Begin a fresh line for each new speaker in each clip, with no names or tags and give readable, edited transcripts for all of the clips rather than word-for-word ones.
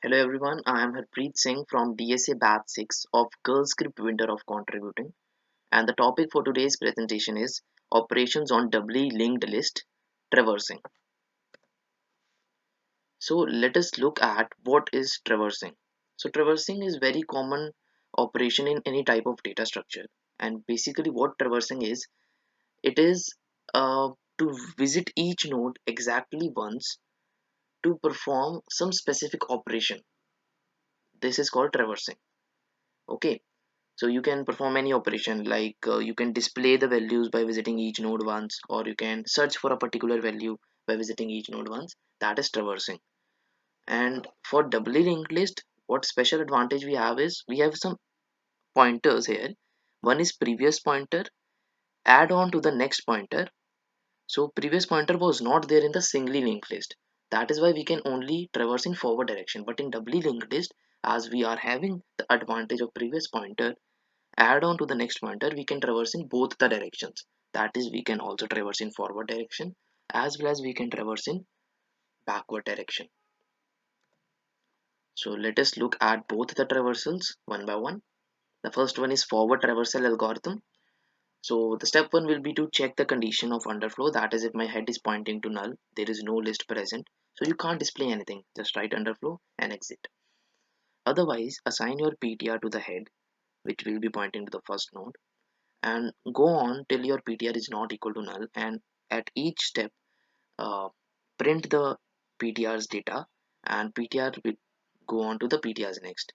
Hello everyone, I am Harpreet Singh from DSA Batch 6 of Girl Script Winter of Contributing, and the topic for today's presentation is Operations on Doubly Linked List Traversing. So let us look at what is traversing. So traversing is very common operation in any type of data structure, and basically what traversing is, it is to visit each node exactly once to perform some specific operation. This is called traversing. Okay. So you can perform any operation like you can display the values by visiting each node once, or you can search for a particular value by visiting each node once. That is traversing. And for doubly linked list, what special advantage we have is we have some pointers here. One is previous pointer, add on to the next pointer. So previous pointer was not there in the singly linked list. That is why we can only traverse in forward direction. But in doubly linked list, as we are having the advantage of previous pointer, add on to the next pointer, we can traverse in both the directions. That is, we can also traverse in forward direction as well as we can traverse in backward direction. So let us look at both the traversals one by one. The first one is forward traversal algorithm. So the step one will be to check the condition of underflow. That is, if my head is pointing to null, there is no list present, so you can't display anything. Just write underflow and exit. Otherwise, assign your PTR to the head, which will be pointing to the first node, and go on till your PTR is not equal to null, and at each step uh, print the PTR's data, and PTR will go on to the PTR's next.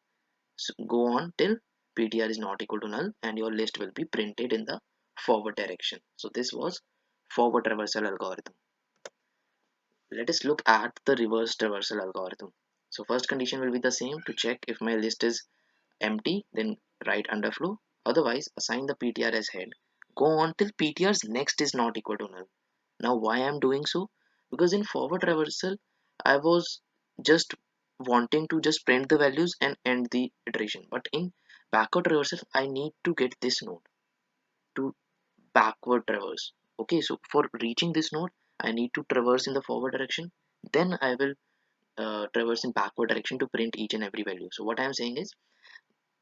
So go on till PTR is not equal to null and your list will be printed in the forward direction. So this was forward traversal algorithm. Let us look at the reverse traversal algorithm. So first condition will be the same. To check if my list is empty, then write underflow. Otherwise, assign the PTR as head. Go on till PTR's next is not equal to null. Now why I'm doing so? Because in forward traversal, I was just wanting to just print the values and end the iteration. But in backward traversal, I need to get this node to backward traverse. Okay, so for reaching this node, I need to traverse in the forward direction. Then I will traverse in backward direction to print each and every value. So what I'm saying is,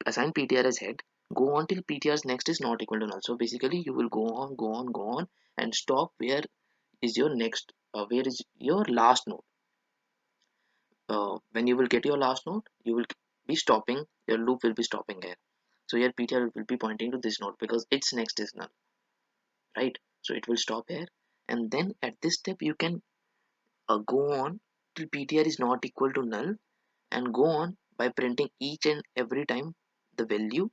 assign PTR as head, go on till PTR's next is not equal to null. So basically you will go on and stop where is your next, where is your last node. When you will get your last node, you will be stopping, your loop will be stopping here. So your PTR will be pointing to this node because its next is null, right? So it will stop here, and then at this step you can go on till PTR is not equal to null, and go on by printing each and every time the value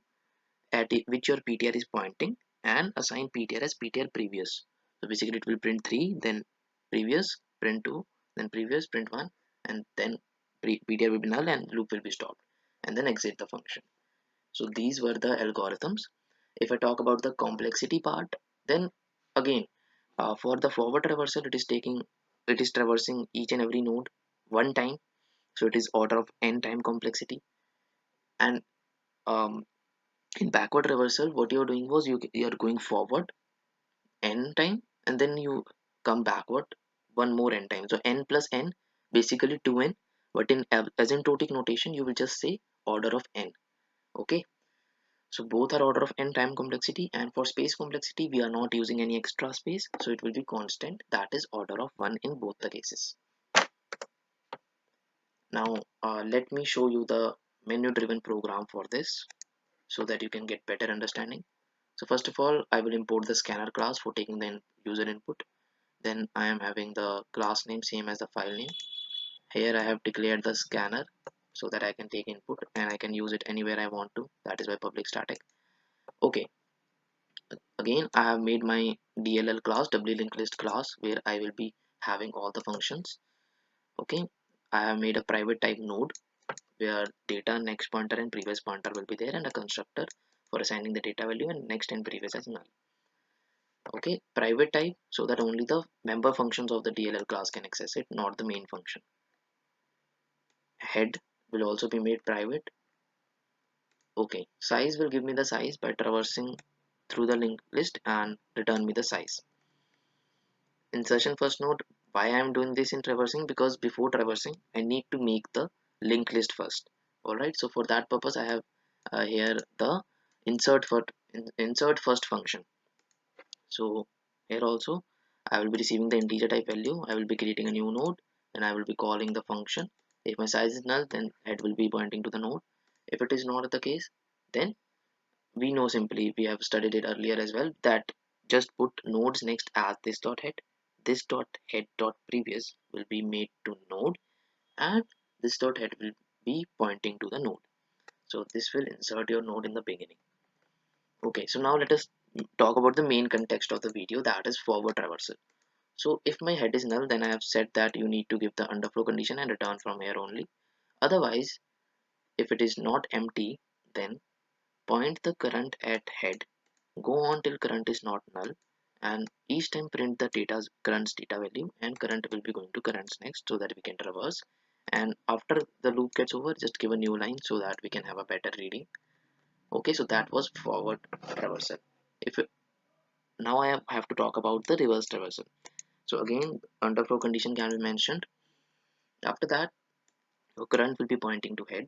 at which your PTR is pointing, and assign PTR as PTR previous. So basically it will print 3, then previous, print 2, then previous, print 1, and then PTR will be null and loop will be stopped, and then exit the function. So these were the algorithms. If I talk about the complexity part, then again, for the forward traversal, it is traversing each and every node one time. So it is order of n time complexity. And in backward traversal, what you're doing was you're going forward n time, and then you come backward one more n time. So n plus n, basically 2n, but in asymptotic notation, you will just say order of n. Okay. So both are order of n time complexity, and for space complexity we are not using any extra space, so it will be constant, that is order of 1 in both the cases. Now let me show you the menu driven program for this so that you can get better understanding. So first of all, I will import the scanner class for taking the user input. Then I am having the class name same as the file name. Here I have declared the scanner so that I can take input and I can use it anywhere I want to, that is by public static. Okay, again I have made my DLL class, doubly linked list class, where I will be having all the functions. Okay, I have made a private type node where data, next pointer and previous pointer will be there, and a constructor for assigning the data value and next and previous as null. Okay, private type so that only the member functions of the DLL class can access it, not the main function. Head will also be made private. Okay, size will give me the size by traversing through the linked list and return me the size. Insertion first node, why I am doing this in traversing, because before traversing I need to make the linked list first. Alright, so for that purpose I have here the insert first function. So here also I will be receiving the integer type value. I will be creating a new node and I will be calling the function. If my size is null, then head will be pointing to the node. If it is not the case, then we know simply, we have studied it earlier as well, that just put nodes next as this dot head. This dot head dot previous will be made to node, and this dot head will be pointing to the node. So this will insert your node in the beginning. Okay, so now let us talk about the main context of the video, that is forward traversal. So if my head is null, then I have said that you need to give the underflow condition and return from here only. Otherwise, if it is not empty, then point the current at head, go on till current is not null, and each time print the data's current's data value, and current will be going to currents next so that we can traverse. And after the loop gets over, just give a new line so that we can have a better reading. Okay, so that was forward traversal. If Now I have to talk about the reverse traversal. So again, underflow condition can be mentioned. After that, your current will be pointing to head.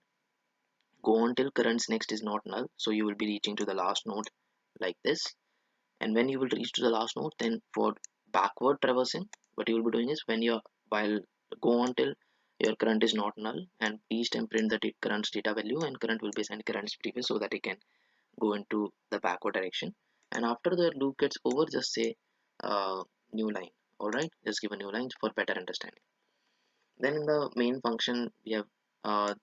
Go on till currents next is not null, so you will be reaching to the last node like this. And when you will reach to the last node, then for backward traversing, what you will be doing is when you're while go on till your current is not null, and each time print the current's data value, and current will be assigned current's previous so that it can go into the backward direction. And after the loop gets over, just say new line. All right, just give a new line for better understanding. Then in the main function, we have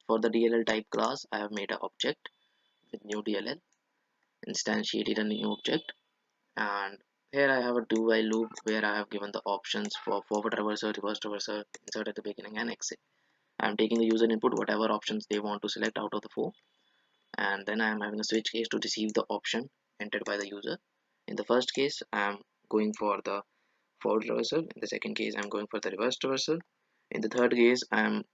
for the DLL type class, I have made an object with new DLL, instantiated a new object, and here I have a do while loop where I have given the options for forward traversal, reverse traversal, insert at the beginning, and exit. I am taking the user input, whatever options they want to select out of the four, and then I am having a switch case to receive the option entered by the user. In the first case, I am going for the forward traversal. In the second case, I am going for the reverse traversal. In the third case, I am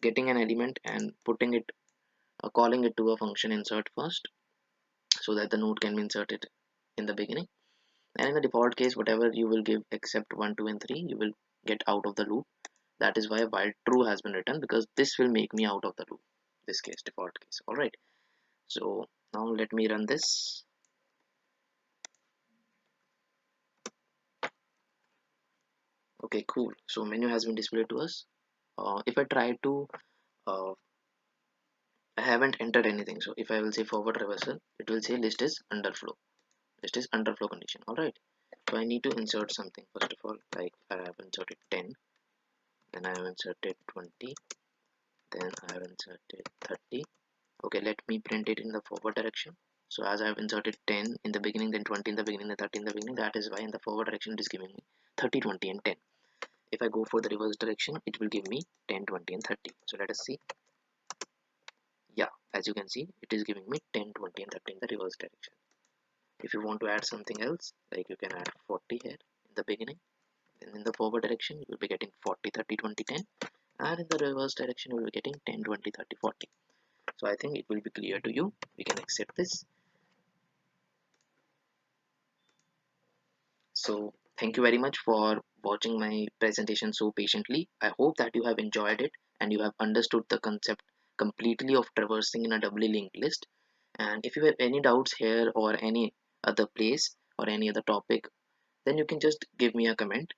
getting an element and putting it, calling it to a function insert first, so that the node can be inserted in the beginning. And in the default case, whatever you will give except 1, 2, and 3, you will get out of the loop. That is why while true has been written, because this will make me out of the loop. This case, default case. Alright. So now let me run this. Okay, cool. So menu has been displayed to us. If I try to, I haven't entered anything. So if I will say forward reversal, it will say list is underflow. List is underflow condition. Alright. So I need to insert something first of all. Like I have inserted 10, then I have inserted 20, then I have inserted 30. Okay, let me print it in the forward direction. So as I have inserted 10 in the beginning, then 20 in the beginning, then 30 in the beginning, that is why in the forward direction it is giving me 30, 20, and 10. If I go for the reverse direction, it will give me 10, 20, and 30. So let us see. Yeah, as you can see, it is giving me 10, 20, and 30 in the reverse direction. If you want to add something else, like you can add 40 here in the beginning, then in the forward direction, you will be getting 40, 30, 20, 10, and in the reverse direction, you will be getting 10, 20, 30, 40. So I think it will be clear to you. We can accept this. So thank you very much for watching my presentation so patiently. I hope that you have enjoyed it and you have understood the concept completely of traversing in a doubly linked list. And if you have any doubts here or any other place or any other topic, then you can just give me a comment